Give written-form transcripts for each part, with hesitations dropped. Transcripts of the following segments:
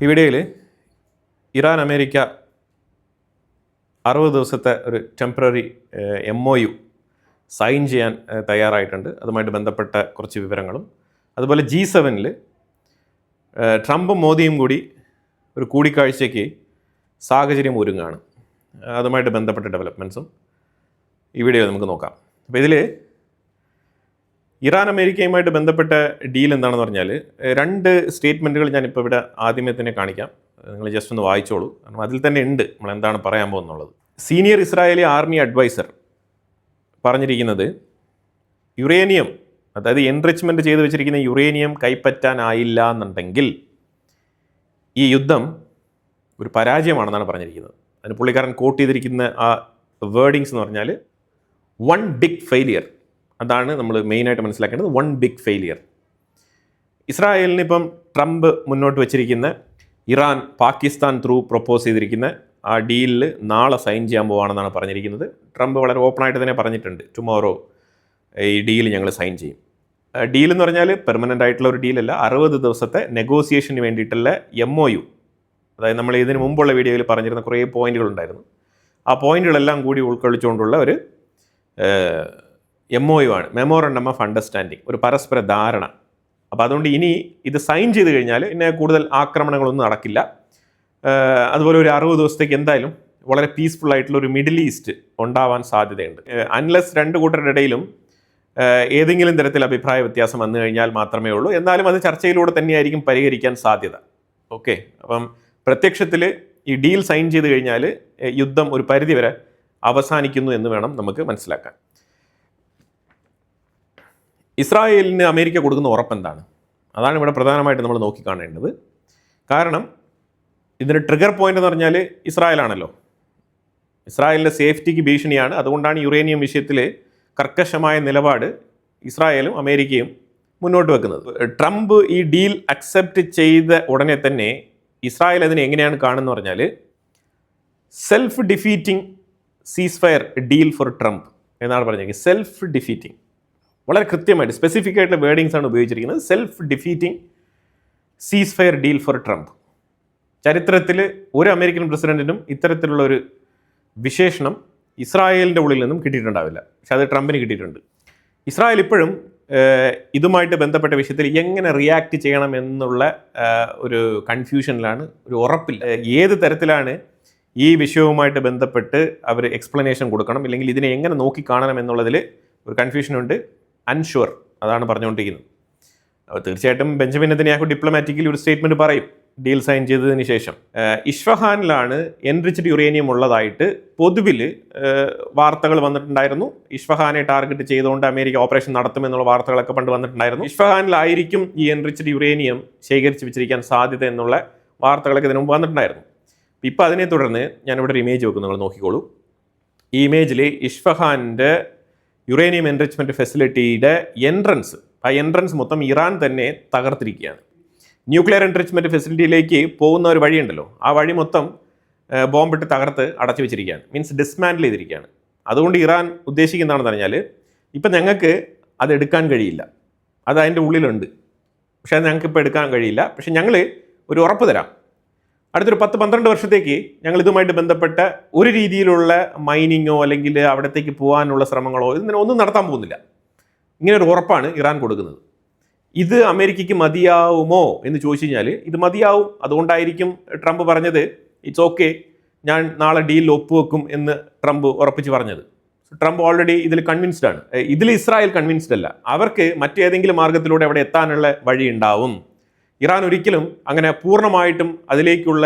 ഈ വീഡിയോയിൽ Iran America 60 ദിവസത്തെ ഒരു ടെമ്പററി MOU സൈൻ ചെയ്യാൻ തയ്യാറായിട്ടുണ്ട്. അതുമായിട്ട് ബന്ധപ്പെട്ട കുറച്ച് വിവരങ്ങളും, അതുപോലെ G7-ൽ ട്രംപും മോദിയും കൂടി ഒരു കൂടിക്കാഴ്ചയ്ക്ക് സാഹചര്യം ഒരുങ്ങുകയാണ്. അതുമായിട്ട് ബന്ധപ്പെട്ട ഡെവലപ്മെൻറ്റ്സും ഈ വീഡിയോയിൽ നമുക്ക് നോക്കാം. അപ്പോൾ ഇതിൽ ഇറാൻ അമേരിക്കയുമായിട്ട് ബന്ധപ്പെട്ട ഡീൽ എന്താണെന്ന് പറഞ്ഞാൽ 2 സ്റ്റേറ്റ്മെൻറ്റുകൾ ഞാനിപ്പോൾ ഇവിടെ ആദ്യമേ തന്നെ കാണിക്കാം. നിങ്ങൾ ജസ്റ്റ് ഒന്ന് വായിച്ചോളൂ, കാരണം അതിൽ തന്നെ ഉണ്ട് നമ്മൾ എന്താണ് പറയാൻ പോകുന്നുള്ളത്. സീനിയർ ഇസ്രായേലി ആർമി അഡ്വൈസർ പറഞ്ഞിരിക്കുന്നത്, യുറേനിയം, അതായത് എൻറിച്ച്മെൻറ്റ് ചെയ്ത് വെച്ചിരിക്കുന്ന യുറേനിയം കൈപ്പറ്റാനായില്ല എന്നുണ്ടെങ്കിൽ ഈ യുദ്ധം ഒരു പരാജയമാണെന്നാണ് പറഞ്ഞിരിക്കുന്നത്. അതിന് പുള്ളിക്കാരൻ കോട്ട് ചെയ്തിരിക്കുന്ന ആ വേർഡിങ്സ് എന്ന് പറഞ്ഞാൽ വൺ ബിഗ് ഫെയിലിയർ. അതാണ് നമ്മൾ മെയിനായിട്ട് മനസ്സിലാക്കേണ്ടത്, വൺ ബിഗ് ഫെയിലിയർ. ഇസ്രായേലിന് ഇപ്പം ട്രംപ് മുന്നോട്ട് വെച്ചിരിക്കുന്ന ഇറാൻ പാകിസ്ഥാൻ ത്രൂ പ്രൊപ്പോസ് ചെയ്തിരിക്കുന്ന ആ ഡീലിൽ നാളെ സൈൻ ചെയ്യാൻ പോവാണെന്നാണ് പറഞ്ഞിരിക്കുന്നത്. ട്രംപ് വളരെ ഓപ്പണായിട്ട് തന്നെ പറഞ്ഞിട്ടുണ്ട്, ടുമോറോ ഈ ഡീൽ ഞങ്ങൾ സൈൻ ചെയ്യും. ഡീൽ എന്ന് പറഞ്ഞാൽ പെർമനൻ്റ് ആയിട്ടുള്ള ഒരു ഡീലല്ല, 60 ദിവസത്തെ നെഗോസിയേഷന് വേണ്ടിയിട്ടുള്ള MOU. അതായത് നമ്മൾ ഇതിന് മുമ്പുള്ള വീഡിയോയിൽ പറഞ്ഞിരുന്ന കുറേ പോയിന്റുകളുണ്ടായിരുന്നു. ആ പോയിന്റുകളെല്ലാം കൂടി ഉൾക്കൊള്ളിച്ചുകൊണ്ടുള്ള ഒരു MOU ആണ്, മെമ്മോറണ്ടം ഓഫ് അണ്ടർസ്റ്റാൻഡിങ്, ഒരു പരസ്പര ധാരണ. അപ്പോൾ അതുകൊണ്ട് ഇനി ഇത് സൈൻ ചെയ്ത് കഴിഞ്ഞാൽ പിന്നെ കൂടുതൽ ആക്രമണങ്ങളൊന്നും നടക്കില്ല. അതുപോലെ ഒരു 60 ദിവസത്തേക്ക് എന്തായാലും വളരെ പീസ്ഫുൾ ആയിട്ടുള്ള ഒരു മിഡിൽ ഈസ്റ്റ് ഉണ്ടാവാൻ സാധ്യതയുണ്ട്. അൺലെസ് 2 കൂട്ടരുടെ ഇടയിലും ഏതെങ്കിലും തരത്തിൽ അഭിപ്രായ വ്യത്യാസം വന്നു കഴിഞ്ഞാൽ മാത്രമേ ഉള്ളൂ. എന്നാലും അത് ചർച്ചയിലൂടെ തന്നെയായിരിക്കും പരിഹരിക്കാൻ സാധ്യത. ഓക്കെ, അപ്പം പ്രത്യക്ഷത്തിൽ ഈ ഡീൽ സൈൻ ചെയ്ത് കഴിഞ്ഞാൽ യുദ്ധം ഒരു പരിധിവരെ അവസാനിക്കുന്നു എന്ന് വേണം നമുക്ക് മനസ്സിലാക്കാൻ. ഇസ്രായേലിന് അമേരിക്ക കൊടുക്കുന്ന ഉറപ്പെന്താണ്? അതാണ് ഇവിടെ പ്രധാനമായിട്ട് നമ്മൾ നോക്കിക്കാണേണ്ടത്. കാരണം ഇതിന് ട്രിഗർ പോയിന്റ് എന്ന് പറഞ്ഞാൽ ഇസ്രായേലാണല്ലോ. ഇസ്രായേലിൻ്റെ സേഫ്റ്റിക്ക് ഭീഷണിയാണ്. അതുകൊണ്ടാണ് യുറേനിയം വിഷയത്തിൽ കർക്കശമായ നിലപാട് ഇസ്രായേലും അമേരിക്കയും മുന്നോട്ട് വെക്കുന്നത്. ട്രംപ് ഈ ഡീൽ അക്സെപ്റ്റ് ചെയ്ത ഉടനെ തന്നെ ഇസ്രായേൽ അതിനെ എങ്ങനെയാണ് കാണുന്നത് പറഞ്ഞാൽ സെൽഫ് ഡിഫീറ്റിംഗ് സീസ് ഫയർ ഡീൽ ഫോർ ട്രംപ് എന്നാണ് പറഞ്ഞത്. സെൽഫ് ഡിഫീറ്റിംഗ്, വളരെ കൃത്യമായിട്ട് സ്പെസിഫിക് ആയിട്ടുള്ള വേർഡിങ്സ് ആണ് ഉപയോഗിച്ചിരിക്കുന്നത്. സെൽഫ് ഡിഫീറ്റിംഗ് സീസ് ഫയർ ഡീൽ ഫോർ ട്രംപ്. ചരിത്രത്തിൽ ഒരു അമേരിക്കൻ പ്രസിഡന്റിനും ഇത്തരത്തിലുള്ള ഒരു വിശേഷണം ഇസ്രായേലിൻ്റെ ഉള്ളിൽ നിന്നും കിട്ടിയിട്ടുണ്ടാവില്ല, പക്ഷെ അത് ട്രംപിന് കിട്ടിയിട്ടുണ്ട്. ഇസ്രായേൽ ഇപ്പോഴും ഇതുമായിട്ട് ബന്ധപ്പെട്ട വിഷയത്തിൽ എങ്ങനെ റിയാക്ട് ചെയ്യണം എന്നുള്ള ഒരു കൺഫ്യൂഷനിലാണ്, ഒരു ഉറപ്പില്ല. ഏത് തരത്തിലാണ് ഈ വിഷയവുമായിട്ട് ബന്ധപ്പെട്ട് അവർ എക്സ്പ്ലനേഷൻ കൊടുക്കണം, ഇല്ലെങ്കിൽ ഇതിനെ എങ്ങനെ നോക്കിക്കാണണം എന്നുള്ളതിൽ ഒരു കൺഫ്യൂഷനുണ്ട്. അൺഷുവർ, അതാണ് പറഞ്ഞുകൊണ്ടിരിക്കുന്നത്. തീർച്ചയായിട്ടും ബെഞ്ചമിൻ നെതന്യാഹു ഡിപ്ലോമാറ്റിക്കലി ഒരു സ്റ്റേറ്റ്മെൻറ്റ് പറയും ഡീൽ സൈൻ ചെയ്തതിന് ശേഷം. ഇഷ്ഫഹാനിലാണ് എൻറിച്ച്ഡ് യുറേനിയം ഉള്ളതായിട്ട് പൊതുവിൽ വാർത്തകൾ വന്നിട്ടുണ്ടായിരുന്നു. ഇഷ്ഫഹാനെ ടാർഗറ്റ് ചെയ്തുകൊണ്ട് അമേരിക്ക ഓപ്പറേഷൻ നടത്തുമെന്നുള്ള വാർത്തകളൊക്കെ പണ്ട് വന്നിട്ടുണ്ടായിരുന്നു. ഇഷ്ഫഹാനിലായിരിക്കും ഈ എൻറിച്ച്ഡ് യുറേനിയം ശേഖരിച്ച് വെച്ചിരിക്കാൻ സാധ്യത എന്നുള്ള വാർത്തകളൊക്കെ ഇതിനു മുമ്പ് വന്നിട്ടുണ്ടായിരുന്നു. ഇപ്പോൾ അതിനെ തുടർന്ന് ഞാനിവിടെ ഒരു ഇമേജ് വെക്കും, നിങ്ങൾ നോക്കിക്കോളൂ. ഈ ഇമേജിൽ ഇഷ്ഫഹാൻ്റെ യുറേനിയം എൻറിച്ച്മെൻറ്റ് ഫെസിലിറ്റിയുടെ എൻട്രൻസ്, ആ എൻട്രൻസ് മൊത്തം ഇറാൻ തന്നെ തകർത്തിരിക്കുകയാണ്. ന്യൂക്ലിയർ എൻറിച്ച്മെൻറ്റ് ഫെസിലിറ്റിയിലേക്ക് പോകുന്ന ഒരു വഴിയുണ്ടല്ലോ, ആ വഴി മൊത്തം ബോംബിട്ട് തകർത്ത് അടച്ചു വെച്ചിരിക്കുകയാണ്, മീൻസ് ഡിസ്മാൻഡിൽ ചെയ്തിരിക്കുകയാണ്. അതുകൊണ്ട് ഇറാൻ ഉദ്ദേശിക്കുന്നതാണെന്ന് പറഞ്ഞാൽ ഇപ്പം ഞങ്ങൾക്ക് അത് എടുക്കാൻ കഴിയില്ല, അത് അതിൻ്റെ ഉള്ളിലുണ്ട്, പക്ഷേ അത് ഞങ്ങൾക്ക് ഇപ്പോൾ എടുക്കാൻ കഴിയില്ല. പക്ഷേ ഞങ്ങൾ ഒരു ഉറപ്പ് തരാം, അടുത്തൊരു 10-12 വർഷത്തേക്ക് ഞങ്ങൾ ഇതുമായിട്ട് ബന്ധപ്പെട്ട ഒരു രീതിയിലുള്ള മൈനിങ്ങോ അല്ലെങ്കിൽ അവിടത്തേക്ക് പോകാനുള്ള ശ്രമങ്ങളോ ഇതിനെ ഒന്നും നടത്താൻ പോകുന്നില്ല. ഇങ്ങനെ ഒരു ഉറപ്പാണ് ഇറാൻ കൊടുക്കുന്നത്. ഇത് അമേരിക്കയ്ക്ക് മതിയാവുമോ എന്ന് ചോദിച്ചു കഴിഞ്ഞാൽ ഇത് മതിയാവും. അതുകൊണ്ടായിരിക്കും ട്രംപ് പറഞ്ഞത് ഇറ്റ്സ് ഓക്കെ, ഞാൻ നാളെ ഡീൽ ഒപ്പുവെക്കും എന്ന് ട്രംപ് ഉറപ്പിച്ച് പറഞ്ഞത്. ട്രംപ് ഓൾറെഡി ഇതിൽ കൺവിൻസ്ഡ് ആണ്. ഇതിൽ ഇസ്രായേൽ കൺവിൻസ്ഡ് അല്ല. അവർക്ക് മറ്റേതെങ്കിലും മാർഗത്തിലൂടെ അവിടെ എത്താനുള്ള വഴി ഉണ്ടാവും. ഇറാൻ ഒരിക്കലും അങ്ങനെ പൂർണ്ണമായിട്ടും അതിലേക്കുള്ള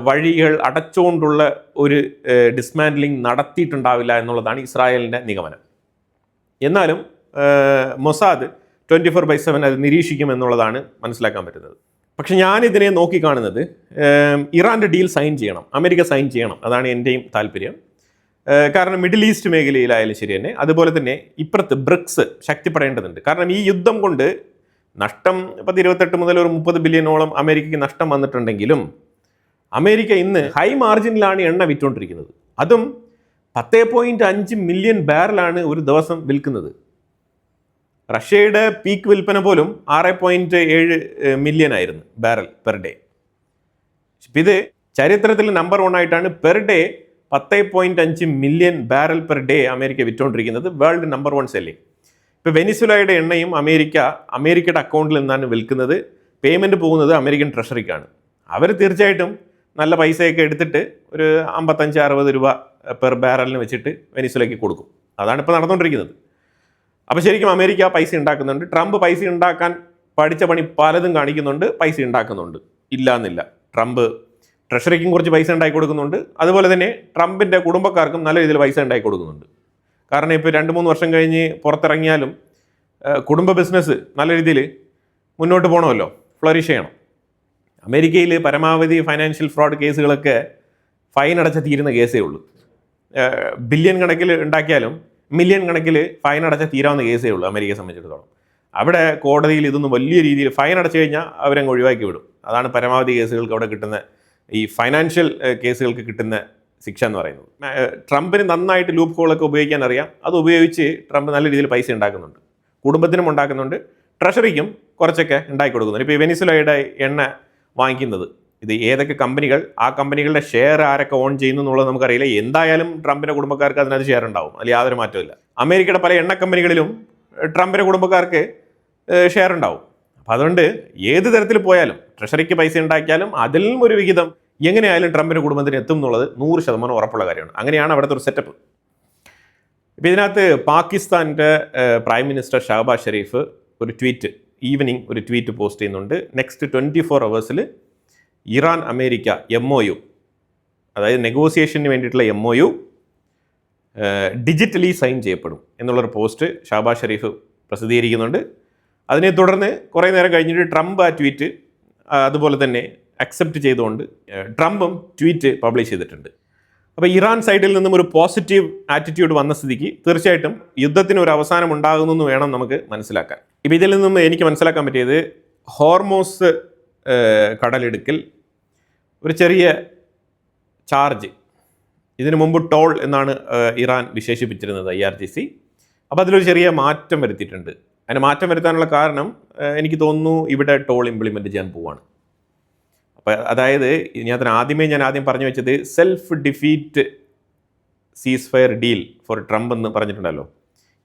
വഴികൾ അടച്ചുകൊണ്ടുള്ള ഒരു ഡിസ്മാൻഡ്ലിംഗ് നടത്തിയിട്ടുണ്ടാവില്ല എന്നുള്ളതാണ് ഇസ്രായേലിൻ്റെ നിഗമനം. എന്നാലും മൊസാദ് 24/7 അത് നിരീക്ഷിക്കും എന്നുള്ളതാണ് മനസ്സിലാക്കാൻ പറ്റുന്നത്. പക്ഷെ ഞാനിതിനെ നോക്കിക്കാണുന്നത് ഇറാൻ്റെ ഡീൽ സൈൻ ചെയ്യണം, അമേരിക്ക സൈൻ ചെയ്യണം, അതാണ് എൻ്റെയും താല്പര്യം. കാരണം മിഡിൽ ഈസ്റ്റ് മേഖലയിലായാലും ശരി തന്നെ, അതുപോലെ തന്നെ ഇപ്പുറത്ത് ബ്രിക്സ് ശക്തിപ്പെടേണ്ടതുണ്ട്. കാരണം ഈ യുദ്ധം കൊണ്ട് നഷ്ടം 28 മുതൽ ഒരു 30 ബില്യണോളം അമേരിക്കയ്ക്ക് നഷ്ടം വന്നിട്ടുണ്ടെങ്കിലും അമേരിക്ക ഇന്ന് ഹൈ മാർജിനിലാണ് എണ്ണ വിറ്റുകൊണ്ടിരിക്കുന്നത്. അതും 10.5 മില്യൺ ബാരലാണ് ഒരു ദിവസം വിൽക്കുന്നത്. റഷ്യയുടെ പീക്ക് വിൽപ്പന പോലും 6.7 മില്യൺ ആയിരുന്നു ബാരൽ പെർ ഡേ. ഇപ്പം ഇത് ചരിത്രത്തിൽ നമ്പർ 1 ആയിട്ടാണ് per day 10.5 million barrel per day America വിറ്റുകൊണ്ടിരിക്കുന്നത്. World number 1 selling. ഇപ്പോൾ വെനിസുലയുടെ എണ്ണയും അമേരിക്കയുടെ അക്കൗണ്ടിൽ നിന്നാണ് വിൽക്കുന്നത്. പേയ്മെൻറ്റ് പോകുന്നത് അമേരിക്കൻ ട്രഷറിക്കാണ്. അവർ തീർച്ചയായിട്ടും നല്ല പൈസയൊക്കെ എടുത്തിട്ട് ഒരു 55-60 രൂപ പെർ ബാരലിന് വെച്ചിട്ട് വെനിസുലയ്ക്ക് കൊടുക്കും. അതാണ് ഇപ്പോൾ നടന്നുകൊണ്ടിരിക്കുന്നത്. അപ്പോൾ ശരിക്കും അമേരിക്ക പൈസ ഉണ്ടാക്കുന്നുണ്ട്. ട്രംപ് പൈസ ഉണ്ടാക്കാൻ പഠിച്ച പണി പലതും കാണിക്കുന്നുണ്ട്, പൈസ ഉണ്ടാക്കുന്നുണ്ട്, ഇല്ല എന്നില്ല. ട്രംപ് ട്രഷറിക്കും കുറച്ച് പൈസ ഉണ്ടാക്കി കൊടുക്കുന്നുണ്ട്. അതുപോലെ തന്നെ ട്രംപിൻ്റെ കുടുംബക്കാർക്കും നല്ല രീതിയിൽ പൈസ ഉണ്ടാക്കി കൊടുക്കുന്നുണ്ട്. കാരണം ഇപ്പോൾ 2-3 വർഷം കഴിഞ്ഞ് പുറത്തിറങ്ങിയാലും കുടുംബ ബിസിനസ് നല്ല രീതിയിൽ മുന്നോട്ട് പോകണമല്ലോ, ഫ്ലറിഷ് ചെയ്യണം. അമേരിക്കയിൽ പരമാവധി ഫൈനാൻഷ്യൽ ഫ്രോഡ് കേസുകളൊക്കെ ഫൈൻ അടച്ച തീരുന്ന കേസേ ഉള്ളൂ. ബില്യൺ കണക്കിൽ ഉണ്ടാക്കിയാലും മില്യൺ കണക്കിൽ ഫൈൻ അടച്ച തീരാവുന്ന കേസേ ഉള്ളൂ അമേരിക്കയെ സംബന്ധിച്ചിടത്തോളം. അവിടെ കോടതിയിൽ ഇതൊന്നും വലിയ രീതിയിൽ ഫൈൻ അടച്ചു കഴിഞ്ഞാൽ അവരങ്ങ് ഒഴിവാക്കി വിടും. അതാണ് പരമാവധി കേസുകൾക്ക് അവിടെ കിട്ടുന്ന, ഈ ഫൈനാൻഷ്യൽ കേസുകൾക്ക് കിട്ടുന്ന ശിക്ഷ എന്ന് പറയുന്നത്. ട്രംപിന് നന്നായിട്ട് ലൂപ്പ് ഹോളൊക്കെ ഉപയോഗിക്കാൻ അറിയാം. അത് ഉപയോഗിച്ച് ട്രംപ് നല്ല രീതിയിൽ പൈസ ഉണ്ടാക്കുന്നുണ്ട്, കുടുംബത്തിനും ഉണ്ടാക്കുന്നുണ്ട്, ട്രഷറിക്കും കുറച്ചൊക്കെ ഉണ്ടാക്കി കൊടുക്കുന്നുണ്ട്. ഇപ്പോൾ വെനിസുലയുടെ എണ്ണ വാങ്ങിക്കുന്നത് ഇത് ഏതൊക്കെ കമ്പനികൾ, ആ കമ്പനികളുടെ ഷെയർ ആരൊക്കെ ഓൺ ചെയ്യുന്നു എന്നുള്ളത് നമുക്കറിയില്ല. എന്തായാലും ട്രംപിൻ്റെ കുടുംബക്കാർക്ക് അതിനകത്ത് ഷെയർ ഉണ്ടാവും, അതിൽ യാതൊരു മാറ്റമില്ല. അമേരിക്കയുടെ പല എണ്ണ കമ്പനികളിലും ട്രംപിൻ്റെ കുടുംബക്കാർക്ക് ഷെയർ ഉണ്ടാവും. അപ്പം അതുകൊണ്ട് ഏത് തരത്തിൽ പോയാലും ട്രഷറിക്ക് പൈസ ഉണ്ടാക്കിയാലും അതിൽ ഒരു വിഹിതം എങ്ങനെയായാലും ട്രംപിൻ്റെ കുടുംബത്തിന് എത്തും എന്നുള്ളത് 100% ഉറപ്പുള്ള കാര്യമാണ്. അങ്ങനെയാണ് അവിടുത്തെ ഒരു സെറ്റപ്പ്. ഇപ്പം ഇതിനകത്ത് പാകിസ്ഥാൻ്റെ പ്രൈം മിനിസ്റ്റർ ഷഹബാസ് ഷെരീഫ് ഒരു ഈവനിങ് ഒരു ട്വീറ്റ് പോസ്റ്റ് ചെയ്യുന്നുണ്ട്. Next 24 hours Iran America MOU, അതായത് നെഗോസിയേഷന് വേണ്ടിയിട്ടുള്ള MOU ഡിജിറ്റലി സൈൻ ചെയ്യപ്പെടും എന്നുള്ളൊരു പോസ്റ്റ് ഷഹബാസ് ഷെരീഫ് പ്രസിദ്ധീകരിക്കുന്നുണ്ട്. അതിനെ തുടർന്ന് കുറേ നേരം കഴിഞ്ഞിട്ട് ട്രംപ് ആ ട്വീറ്റ് അതുപോലെ തന്നെ അക്സെപ്റ്റ് ചെയ്തുകൊണ്ട് ട്രംപും ട്വീറ്റ് പബ്ലിഷ് ചെയ്തിട്ടുണ്ട്. അപ്പോൾ ഇറാൻ സൈഡിൽ നിന്നും ഒരു പോസിറ്റീവ് ആറ്റിറ്റ്യൂഡ് വന്ന സ്ഥിതിക്ക് തീർച്ചയായിട്ടും യുദ്ധത്തിന് ഒരു അവസാനം ഉണ്ടാകുന്നു വേണം നമുക്ക് മനസ്സിലാക്കാൻ. ഇപ്പോൾ ഇതിൽ നിന്നും എനിക്ക് മനസ്സിലാക്കാൻ പറ്റിയത് ഹോർമോസ് കടലിടുക്കിൽ ഒരു ചെറിയ ചാർജ്, ഇതിനു മുമ്പ് ടോൾ എന്നാണ് ഇറാൻ വിശേഷിപ്പിച്ചിരുന്നത്, IRGC. അപ്പോൾ അതിലൊരു ചെറിയ മാറ്റം വരുത്തിയിട്ടുണ്ട്. അതിന് മാറ്റം വരുത്താനുള്ള കാരണം എനിക്ക് തോന്നുന്നു ഇവിടെ ടോൾ ഇംപ്ലിമെൻറ്റ് ചെയ്യാൻ പോവുകയാണ്. അപ്പോൾ അതായത് ഞാൻ ആദ്യം പറഞ്ഞു വെച്ചത് സെൽഫ് ഡിഫീറ്റ് സീസ് ഫയർ ഡീൽ ഫോർ ട്രംപ് എന്ന് പറഞ്ഞിട്ടുണ്ടല്ലോ.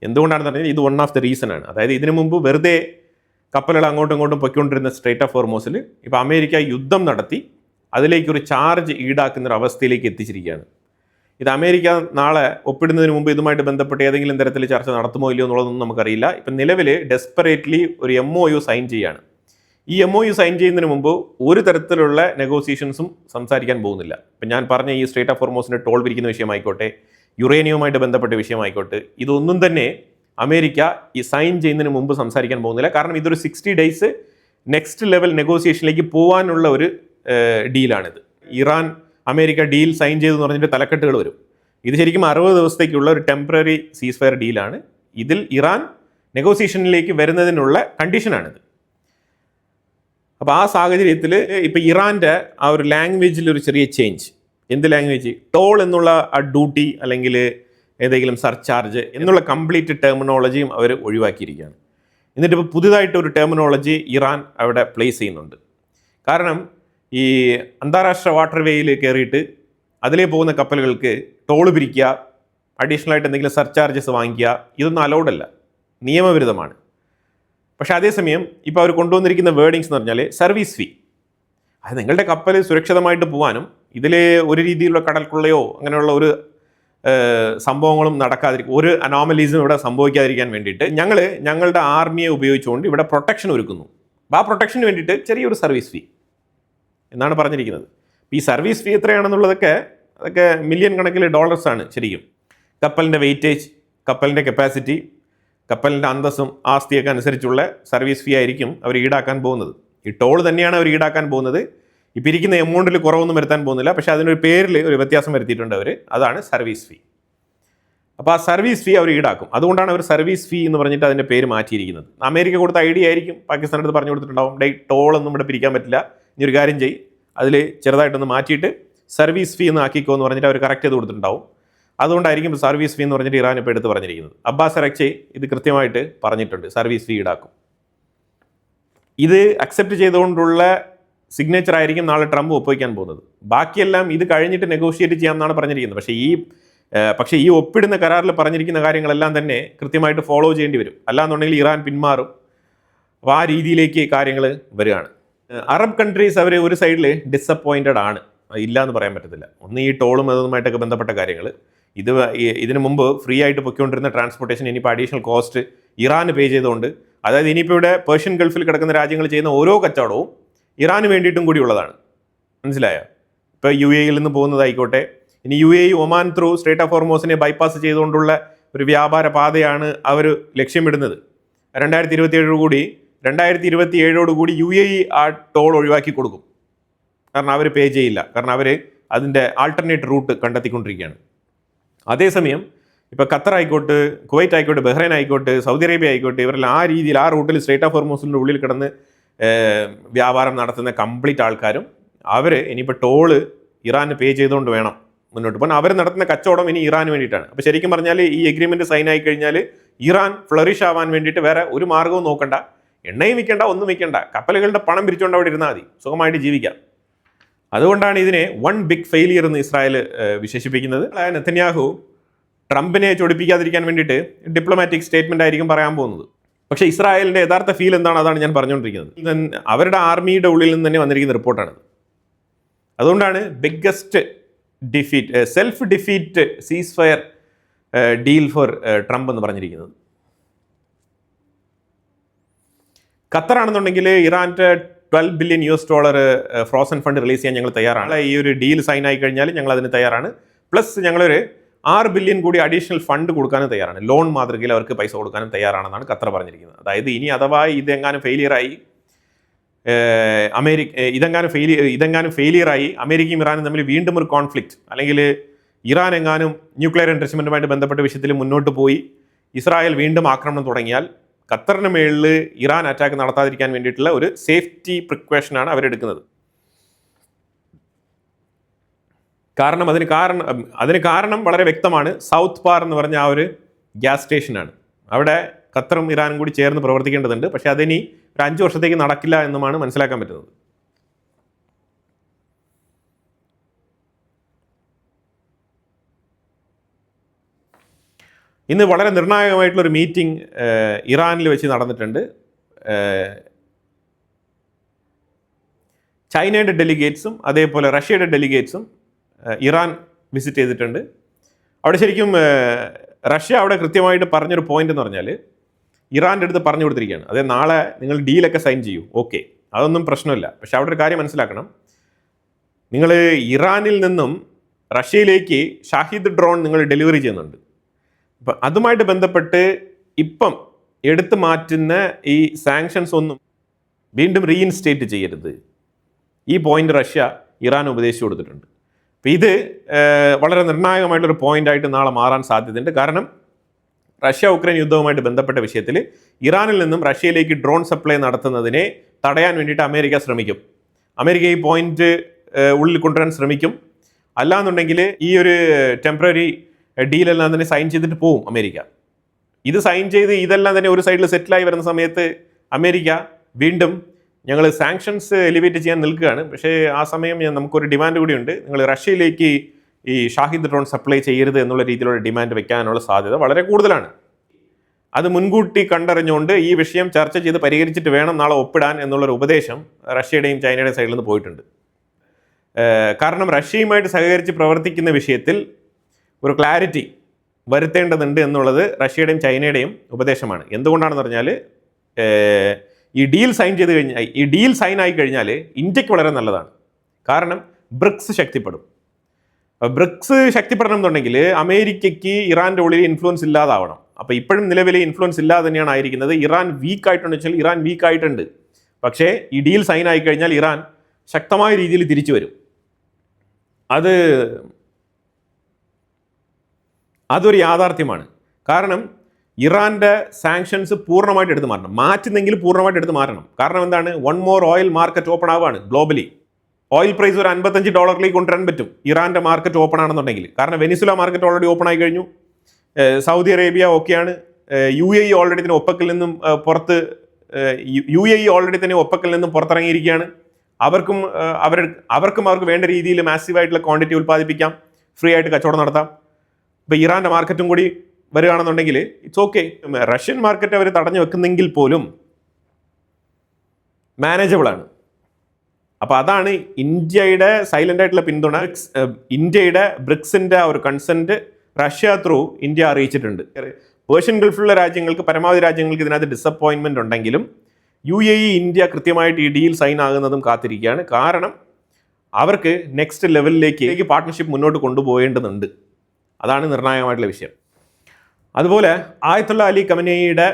എന്തുകൊണ്ടാണെന്ന് പറഞ്ഞാൽ ഇത് വൺ ഓഫ് ദ റീസൺ ആണ്. അതായത് ഇതിനു മുമ്പ് വെറുതെ കപ്പലുകൾ അങ്ങോട്ടും ഇങ്ങോട്ടും പൊയ്ക്കൊണ്ടിരുന്ന സ്ട്രേറ്റ് ഓഫ് ഹോർമൂസിൽ ഇപ്പോൾ അമേരിക്ക യുദ്ധം നടത്തി അതിലേക്കൊരു ചാർജ് ഈടാക്കുന്ന ഒരു അവസ്ഥയിലേക്ക് എത്തിച്ചിരിക്കുകയാണ്. ഇത് അമേരിക്ക നാളെ ഒപ്പിടുന്നതിന് മുമ്പ് ഇതുമായിട്ട് ബന്ധപ്പെട്ട് ഏതെങ്കിലും തരത്തിൽ ചർച്ച നടത്തുമോ ഇല്ലയോ എന്നുള്ളതൊന്നും നമുക്കറിയില്ല. ഇപ്പം നിലവിൽ ഡെസ്പറേറ്റ്ലി ഒരു MOU സൈൻ ചെയ്യുകയാണ്. ഈ MOU സൈൻ ചെയ്യുന്നതിന് മുമ്പ് ഒരു തരത്തിലുള്ള നെഗോസിയേഷൻസും സംസാരിക്കാൻ പോകുന്നില്ല. ഇപ്പം ഞാൻ പറഞ്ഞ ഈ സ്ട്രേറ്റ് ഓഫ് ഹോർമൂസിൻ്റെ ടോൾ പിരിക്കുന്ന വിഷയമായിക്കോട്ടെ, യുറേനിയവുമായിട്ട് ബന്ധപ്പെട്ട വിഷയമായിക്കോട്ടെ, ഇതൊന്നും തന്നെ അമേരിക്ക ഈ സൈൻ ചെയ്യുന്നതിന് മുമ്പ് സംസാരിക്കാൻ പോകുന്നില്ല. കാരണം ഇതൊരു 60 days നെക്സ്റ്റ് ലെവൽ നെഗോസിയേഷനിലേക്ക് പോകാനുള്ള ഒരു ഡീലാണിത്. ഇറാൻ അമേരിക്ക ഡീൽ സൈൻ ചെയ്തു എന്ന് പറഞ്ഞിട്ട് തലക്കെട്ടുകൾ വരും. ഇത് ശരിക്കും 60 ദിവസത്തേക്കുള്ള ഒരു ടെമ്പററി സീസ് ഫയർ ഡീലാണ്. ഇതിൽ ഇറാൻ നെഗോസിയേഷനിലേക്ക് വരുന്നതിനുള്ള കണ്ടീഷനാണിത്. അപ്പോൾ ആ സാഹചര്യത്തിൽ ഇപ്പോൾ ഇറാൻ്റെ ആ ഒരു ലാംഗ്വേജിൽ ഒരു ചെറിയ ചേഞ്ച്. എന്ത് ലാംഗ്വേജ്? ടോൾ എന്നുള്ള ആ ഡ്യൂട്ടി അല്ലെങ്കിൽ ഏതെങ്കിലും സർചാർജ് എന്നുള്ള കംപ്ലീറ്റ് ടെർമിനോളജിയും അവർ ഒഴിവാക്കിയിരിക്കുകയാണ്. എന്നിട്ട് ഇപ്പോൾ പുതുതായിട്ട് ഒരു ടെർമിനോളജി ഇറാൻ അവിടെ പ്ലേസ് ചെയ്യുന്നുണ്ട്. കാരണം ഈ അന്താരാഷ്ട്ര വാട്ടർ വേയിൽ കയറിയിട്ട് അതിലേ പോകുന്ന കപ്പലുകൾക്ക് ടോൾ പിരിക്കുക, അഡീഷണലായിട്ട് എന്തെങ്കിലും സർചാർജസ് വാങ്ങിക്കുക, ഇതൊന്നും അലൗഡ് അല്ല, നിയമവിരുദ്ധമാണ്. പക്ഷേ അതേസമയം ഇപ്പോൾ അവർ കൊണ്ടുവന്നിരിക്കുന്ന വേർഡിങ്സ് എന്ന് പറഞ്ഞാൽ സർവീസ് ഫീ. അത് നിങ്ങളുടെ കപ്പൽ സുരക്ഷിതമായിട്ട് പോകാനും ഇതിൽ ഒരു രീതിയിലുള്ള കടൽക്കൊള്ളയോ അങ്ങനെയുള്ള ഒരു സംഭവങ്ങളും നടക്കാതിരിക്കും, ഒരു അനോമലീസും ഇവിടെ സംഭവിക്കാതിരിക്കാൻ വേണ്ടിയിട്ട് ഞങ്ങളുടെ ആർമിയെ ഉപയോഗിച്ചുകൊണ്ട് ഇവിടെ പ്രൊട്ടക്ഷൻ ഒരുക്കുന്നു. അപ്പോൾ ആ പ്രൊട്ടക്ഷന് വേണ്ടിയിട്ട് ചെറിയൊരു സർവീസ് ഫീ എന്നാണ് പറഞ്ഞിരിക്കുന്നത്. ഈ സർവീസ് ഫീ എത്രയാണെന്നുള്ളതൊക്കെ മില്യൺ കണക്കിൽ ഡോളേഴ്സാണ് ശരിക്കും. കപ്പലിൻ്റെ വെയിറ്റേജ്, കപ്പലിൻ്റെ കപ്പാസിറ്റി, കപ്പലിൻ്റെ അന്തസ്സും ആസ്തിയൊക്കെ അനുസരിച്ചുള്ള സർവീസ് ഫീ ആയിരിക്കും അവർ ഈടാക്കാൻ പോകുന്നത്. ഈ ടോൾ തന്നെയാണ് അവർ ഈടാക്കാൻ പോകുന്നത്. ഈ പിരിക്കുന്ന എമൗണ്ടിൽ കുറവൊന്നും വരുത്താൻ പോകുന്നില്ല. പക്ഷേ അതിനൊരു പേരിൽ ഒരു വ്യത്യാസം വരുത്തിയിട്ടുണ്ട് അവർ, അതാണ് സർവീസ് ഫീ. അപ്പോൾ ആ സർവീസ് ഫീ അവർ ഈടാക്കും. അതുകൊണ്ടാണ് അവർ സർവീസ് ഫീ എന്ന് പറഞ്ഞിട്ട് അതിൻ്റെ പേര് മാറ്റിയിരിക്കുന്നത്. അമേരിക്ക കൊടുത്ത ഐഡിയ ആയിരിക്കും പാകിസ്ഥാൻ്റെ അടുത്ത് പറഞ്ഞു കൊടുത്തിട്ടുണ്ടാവും, ടോളൊന്നും ഇവിടെ പിരിക്കാൻ പറ്റില്ല, ഇനി ഒരു കാര്യം ചെയ്യും, അതിൽ ചെറുതായിട്ടൊന്ന് മാറ്റിയിട്ട് സർവീസ് ഫീ എന്ന് ആക്കിക്കോ എന്ന് പറഞ്ഞിട്ട് അവർ കറക്റ്റ് ചെയ്ത് കൊടുത്തിട്ടുണ്ടാവും. അതുകൊണ്ടായിരിക്കും സർവീസ് ഫീ എന്ന് പറഞ്ഞിട്ട് ഇറാൻ ഇപ്പോൾ എടുത്ത് പറഞ്ഞിരിക്കുന്നത്. അബ്ബാസ് അറക്ചി ഇത് കൃത്യമായിട്ട് പറഞ്ഞിട്ടുണ്ട്, സർവീസ് ഫീ ഈടാക്കും. ഇത് അക്സെപ്റ്റ് ചെയ്തുകൊണ്ടുള്ള സിഗ്നേച്ചർ ആയിരിക്കും നാളെ ട്രംപ് ഒപ്പുവയ്ക്കാൻ പോകുന്നത്. ബാക്കിയെല്ലാം ഇത് കഴിഞ്ഞിട്ട് നെഗോഷിയേറ്റ് ചെയ്യാമെന്നാണ് പറഞ്ഞിരിക്കുന്നത്. പക്ഷേ ഈ ഒപ്പിടുന്ന കരാറിൽ പറഞ്ഞിരിക്കുന്ന കാര്യങ്ങളെല്ലാം തന്നെ കൃത്യമായിട്ട് ഫോളോ ചെയ്യേണ്ടി വരും. അല്ലാന്നുണ്ടെങ്കിൽ ഇറാൻ പിന്മാറും. അപ്പോൾ ആ രീതിയിലേക്ക് കാര്യങ്ങൾ വരികയാണ്. അറബ് കൺട്രീസ് അവർ ഒരു സൈഡിൽ ഡിസപ്പോയിൻറ്റഡ് ആണ്, ഇല്ല എന്ന് പറയാൻ പറ്റത്തില്ല. ഒന്ന് ഈ ടോളും അതുമായിട്ടൊക്കെ ബന്ധപ്പെട്ട കാര്യങ്ങൾ, ഇതിനു മുമ്പ് ഫ്രീ ആയിട്ട് പൊയ്ക്കൊണ്ടിരുന്ന ട്രാൻസ്പോർട്ടേഷൻ ഇനിയിപ്പോൾ അഡീഷണൽ കോസ്റ്റ് ഇറാന് പേ ചെയ്തുകൊണ്ട്, അതായത് ഇനിയിപ്പോൾ ഇവിടെ പേർഷ്യൻ ഗൾഫിൽ കിടക്കുന്ന രാജ്യങ്ങൾ ചെയ്യുന്ന ഓരോ കച്ചവടവും ഇറാന് വേണ്ടിയിട്ടും കൂടി ഉള്ളതാണ്. മനസ്സിലായോ? ഇപ്പോൾ UAE-യിൽ നിന്ന് പോകുന്നതായിക്കോട്ടെ, ഇനി UAE Oman through strait of ഹോർമോസിനെ ബൈപ്പാസ് ചെയ്തുകൊണ്ടുള്ള ഒരു വ്യാപാര പാതയാണ് അവർ ലക്ഷ്യമിടുന്നത്. 2027 UAE ആ ടോൾ ഒഴിവാക്കി കൊടുക്കും. കാരണം അവർ പേ ചെയ്യില്ല. കാരണം അവർ അതിൻ്റെ ആൾട്ടർനേറ്റ് റൂട്ട് കണ്ടെത്തിക്കൊണ്ടിരിക്കുകയാണ്. അതേസമയം ഇപ്പോൾ ഖത്തർ ആയിക്കോട്ടെ, കുവൈറ്റ് ആയിക്കോട്ടെ, ബഹ്റൈൻ ആയിക്കോട്ടെ, സൗദി അറേബ്യ ആയിക്കോട്ടെ, ഇവരെല്ലാം ആ രീതിയിൽ ആ റൂട്ടിൽ സ്ട്രേറ്റ് ഓഫ് ഹോർമോസിൻ്റെ ഉള്ളിൽ കിടന്ന് വ്യാപാരം നടത്തുന്ന കംപ്ലീറ്റ് ആൾക്കാരും അവർ ഇനിയിപ്പോൾ ടോള് ഇറാന് പേ ചെയ്തുകൊണ്ട് വേണം മുന്നോട്ട് പോകാൻ. അവർ നടത്തുന്ന കച്ചവടം ഇനി ഇറാന് വേണ്ടിയിട്ടാണ്. അപ്പോൾ ശരിക്കും പറഞ്ഞാൽ ഈ എഗ്രിമെൻറ്റ് സൈൻ ആയി കഴിഞ്ഞാൽ ഇറാൻ ഫ്ലറിഷ് ആവാൻ വേണ്ടിയിട്ട് വേറെ ഒരു മാർഗവും നോക്കണ്ട, എണ്ണയും വിൽക്കേണ്ട, ഒന്നും വിൽക്കേണ്ട, കപ്പലുകളുടെ പണം പിരിച്ചുകൊണ്ട് അവിടെ ഇരുന്നാൽ മതി, സുഖമായിട്ട് ജീവിക്കാം. അതുകൊണ്ടാണ് ഇതിനെ വൺ ബിഗ് ഫെയിലിയർ എന്ന് ഇസ്രായേൽ വിശേഷിപ്പിക്കുന്നത്. നെതന്യാഹു ട്രംപിനെ ചൊടിപ്പിക്കാതിരിക്കാൻ വേണ്ടിയിട്ട് ഡിപ്ലോമാറ്റിക് സ്റ്റേറ്റ്മെൻ്റ് ആയിരിക്കും പറയാൻ പോകുന്നത്. പക്ഷേ ഇസ്രായേലിൻ്റെ യഥാർത്ഥ ഫീൽ എന്താണ്, അതാണ് ഞാൻ പറഞ്ഞുകൊണ്ടിരിക്കുന്നത്. അവരുടെ ആർമിയുടെ ഉള്ളിൽ നിന്ന് തന്നെ വന്നിരിക്കുന്ന റിപ്പോർട്ടാണ്. അതുകൊണ്ടാണ് ബിഗ്ഗസ്റ്റ് ഡിഫീറ്റ്, സെൽഫ് ഡിഫീറ്റ് സീസ് ഫയർ ഡീൽ ഫോർ ട്രംപ് എന്ന് പറഞ്ഞിരിക്കുന്നത്. ഖത്തറാണെന്നുണ്ടെങ്കിൽ ഇറാൻ്റെ $12 ബില്യൺ ഫ്രോസൺ ഫണ്ട് റിലീസ് ചെയ്യാൻ ഞങ്ങൾ തയ്യാറാണ്. ഈ ഒരു ഡീൽ സൈൻ ആയി കഴിഞ്ഞാൽ ഞങ്ങൾ അതിന് തയ്യാറാണ്. പ്ലസ് ഞങ്ങളൊരു $6 ബില്യൺ കൂടി അഡീഷണൽ ഫണ്ട് കൊടുക്കാനും തയ്യാറാണ്. ലോൺ മാതൃകയിൽ അവർക്ക് പൈസ കൊടുക്കാനും തയ്യാറാണെന്നാണ് ഖത്തർ പറഞ്ഞിരിക്കുന്നത്. അതായത് ഇനി അഥവാ ഇതെങ്ങാനും ഫെയിലിയറായി അമേരിക്കയും ഇറാനും തമ്മിൽ വീണ്ടും ഒരു കോൺഫ്ലിക്റ്റ്, അല്ലെങ്കിൽ ഇറാൻ എങ്ങാനും ന്യൂക്ലിയർ എൻട്രിച്ച്മെൻറ്റുമായിട്ട് ബന്ധപ്പെട്ട വിഷയത്തിൽ മുന്നോട്ട് പോയി ഇസ്രായേൽ വീണ്ടും ആക്രമണം തുടങ്ങിയാൽ ഖത്തറിന് മേളിൽ ഇറാൻ അറ്റാക്ക് നടത്താതിരിക്കാൻ വേണ്ടിയിട്ടുള്ള ഒരു സേഫ്റ്റി പ്രിക്കോഷനാണ് അവരെടുക്കുന്നത്. അതിന് കാരണം വളരെ വ്യക്തമാണ്. സൗത്ത് പാർ എന്ന് പറഞ്ഞ ആ ഒരു ഗ്യാസ് സ്റ്റേഷനാണ്. അവിടെ ഖത്തറും ഇറാനും കൂടി ചേർന്ന് പ്രവർത്തിക്കേണ്ടതുണ്ട്. പക്ഷേ അതിനി ഒരു 5 വർഷത്തേക്ക് നടക്കില്ല എന്നുമാണ് മനസ്സിലാക്കാൻ പറ്റുന്നത്. ഇന്ന് വളരെ നിർണായകമായിട്ടുള്ളൊരു മീറ്റിംഗ് ഇറാനിൽ വെച്ച് നടന്നിട്ടുണ്ട്. ചൈനയുടെ ഡെലിഗേറ്റ്സും അതേപോലെ റഷ്യയുടെ ഡെലിഗേറ്റ്സും ഇറാൻ വിസിറ്റ് ചെയ്തിട്ടുണ്ട്. അവിടെ ശരിക്കും റഷ്യ അവിടെ കൃത്യമായിട്ട് പറഞ്ഞൊരു പോയിന്റ് എന്ന് പറഞ്ഞാൽ ഇറാൻ്റെ അടുത്ത് പറഞ്ഞു കൊടുത്തിരിക്കുകയാണ്. അതായത് നാളെ നിങ്ങൾ ഡീലൊക്കെ സൈൻ ചെയ്യൂ, ഓക്കെ, അതൊന്നും പ്രശ്നമില്ല. പക്ഷെ അവിടെ ഒരു കാര്യം മനസ്സിലാക്കണം, നിങ്ങൾ ഇറാനിൽ നിന്നും റഷ്യയിലേക്ക് ഷാഹിദ് ഡ്രോൺ നിങ്ങൾ ഡെലിവറി ചെയ്യുന്നുണ്ട്. അപ്പം അതുമായിട്ട് ബന്ധപ്പെട്ട് ഇപ്പം എടുത്തു മാറ്റുന്ന ഈ സാങ്ഷൻസ് ഒന്നും വീണ്ടും റീഇൻസ്റ്റേറ്റ് ചെയ്യരുത്. ഈ പോയിന്റ് റഷ്യ ഇറാൻ ഉപദേശിച്ചു കൊടുത്തിട്ടുണ്ട്. അപ്പം ഇത് വളരെ നിർണായകമായിട്ടൊരു പോയിന്റായിട്ട് നാളെ മാറാൻ സാധ്യതയുണ്ട്. കാരണം റഷ്യ ഉക്രൈൻ യുദ്ധവുമായിട്ട് ബന്ധപ്പെട്ട വിഷയത്തിൽ ഇറാനിൽ നിന്നും റഷ്യയിലേക്ക് ഡ്രോൺ സപ്ലൈ നടത്തുന്നതിനെ തടയാൻ വേണ്ടിയിട്ട് അമേരിക്ക ശ്രമിക്കും. അമേരിക്ക ഈ പോയിന്റ് ഉള്ളിൽ കൊണ്ടുവരാൻ ശ്രമിക്കും. അല്ലാന്നുണ്ടെങ്കിൽ ഈ ഒരു ടെമ്പററി ഡീലെല്ലാം തന്നെ സൈൻ ചെയ്തിട്ട് പോവും അമേരിക്ക. ഇത് സൈൻ ചെയ്ത് ഇതെല്ലാം തന്നെ ഒരു സൈഡിൽ സെറ്റിലായി വരുന്ന സമയത്ത് അമേരിക്ക വീണ്ടും ഞങ്ങൾ സാങ്ഷൻസ് എലിവേറ്റ് ചെയ്യാൻ നിൽക്കുകയാണ്. പക്ഷേ ആ സമയം നമുക്കൊരു ഡിമാൻഡ് കൂടിയുണ്ട്, നിങ്ങൾ റഷ്യയിലേക്ക് ഈ ഷാഹിദ് ഡ്രോൺ സപ്ലൈ ചെയ്യരുത് എന്നുള്ള രീതിയിലുള്ള ഡിമാൻഡ് വെക്കാനുള്ള സാധ്യത വളരെ കൂടുതലാണ്. അത് മുൻകൂട്ടി കണ്ടറിഞ്ഞുകൊണ്ട് ഈ വിഷയം ചർച്ച ചെയ്ത് പരിഹരിച്ചിട്ട് വേണം നാളെ ഒപ്പിടാൻ എന്നുള്ളൊരു ഉപദേശം റഷ്യയുടെയും ചൈനയുടെയും സൈഡിൽ നിന്ന് പോയിട്ടുണ്ട്. കാരണം റഷ്യയുമായിട്ട് സഹകരിച്ച് പ്രവർത്തിക്കുന്ന വിഷയത്തിൽ ഒരു ക്ലാരിറ്റി വരുത്തേണ്ടതുണ്ട് എന്നുള്ളത് റഷ്യയുടെയും ചൈനയുടെയും ഉപദേശമാണ്. എന്തുകൊണ്ടാണെന്ന് പറഞ്ഞാൽ ഈ ഡീൽ സൈൻ ആയി കഴിഞ്ഞാൽ ഇന്ത്യക്ക് വളരെ നല്ലതാണ്. കാരണം ബ്രിക്സ് ശക്തിപ്പെടും. ബ്രിക്സ് ശക്തിപ്പെടണം എന്നുണ്ടെങ്കിൽ അമേരിക്കയ്ക്ക് ഇറാൻ്റെ ഉള്ളിൽ ഇൻഫ്ലുവൻസ് ഇല്ലാതാവണം. അപ്പോൾ ഇപ്പോഴും നിലവിലെ ഇൻഫ്ലുവൻസ് ഇല്ലാതെ തന്നെയാണ് ആയിരിക്കുന്നത്. ഇറാൻ വീക്ക് ആയിട്ടുണ്ടെന്ന് വെച്ചാൽ ഇറാൻ വീക്ക് ആയിട്ടുണ്ട്. പക്ഷേ ഈ ഡീൽ സൈൻ ആയി കഴിഞ്ഞാൽ ഇറാൻ ശക്തമായ രീതിയിൽ തിരിച്ചു വരും. അതൊരു യാഥാർത്ഥ്യമാണ്. കാരണം ഇറാൻ്റെ സാങ്ഷൻസ് പൂർണ്ണമായിട്ട് എടുത്ത് മാറ്റണം, മാറ്റുന്നെങ്കിൽ പൂർണ്ണമായിട്ട് എടുത്ത് മാറ്റണം. കാരണം എന്താണ്, one more oil market open ആവുകയാണ് ഗ്ലോബലി. ഓയിൽ പ്രൈസ് ഒരു $55 കൊണ്ടുവരാൻ പറ്റും ഇറാൻ്റെ മാർക്കറ്റ് ഓപ്പൺ ആണെന്നുണ്ടെങ്കിൽ. കാരണം വെനിസുല മാർക്കറ്റ് ഓൾറെഡി ഓപ്പൺ ആയി കഴിഞ്ഞു, സൗദി അറേബ്യ ഓക്കെയാണ്, UAE ഓൾറെഡി തന്നെ ഒപ്പക്കിൽ നിന്നും പുറത്തിറങ്ങിയിരിക്കുകയാണ്. അവർക്ക് വേണ്ട രീതിയിൽ മാസീവായിട്ടുള്ള ക്വാണ്ടിറ്റി ഉൽപ്പാദിപ്പിക്കാം, ഫ്രീ ആയിട്ട് കച്ചവടം നടത്താം. ഇപ്പോൾ ഇറാൻ്റെ മാർക്കറ്റും കൂടി വരികയാണെന്നുണ്ടെങ്കിൽ ഇറ്റ്സ് ഓക്കെ. റഷ്യൻ മാർക്കറ്റ് അവർ തടഞ്ഞു വെക്കുന്നെങ്കിൽ പോലും മാനേജബിൾ ആണ്. അപ്പോൾ അതാണ് ഇന്ത്യയുടെ സൈലൻ്റ് ആയിട്ടുള്ള പിന്തുണ. ഇന്ത്യയുടെ ബ്രിക്സിൻ്റെ ഒരു കൺസെൻറ്റ് റഷ്യ ത്രൂ ഇന്ത്യ അറിയിച്ചിട്ടുണ്ട്. പേർഷ്യൻ ഗൾഫിലുള്ള രാജ്യങ്ങൾക്ക്, പരമാവധി രാജ്യങ്ങൾക്ക് ഇതിനകത്ത് ഡിസപ്പോയിൻമെൻ്റ് ഉണ്ടെങ്കിലും UAE ഇന്ത്യ കൃത്യമായിട്ട് ഈ ഡീൽ സൈൻ ആകുന്നതും കാത്തിരിക്കുകയാണ്. കാരണം അവർക്ക് നെക്സ്റ്റ് ലെവലിലേക്ക് പാർട്ട്ണർഷിപ്പ് മുന്നോട്ട് കൊണ്ടുപോകേണ്ടതുണ്ട്. അതാണ് നിർണായകമായിട്ടുള്ള വിഷയം. അതുപോലെ ആയത്തുള്ള അലി ഖമനേയിയുടെ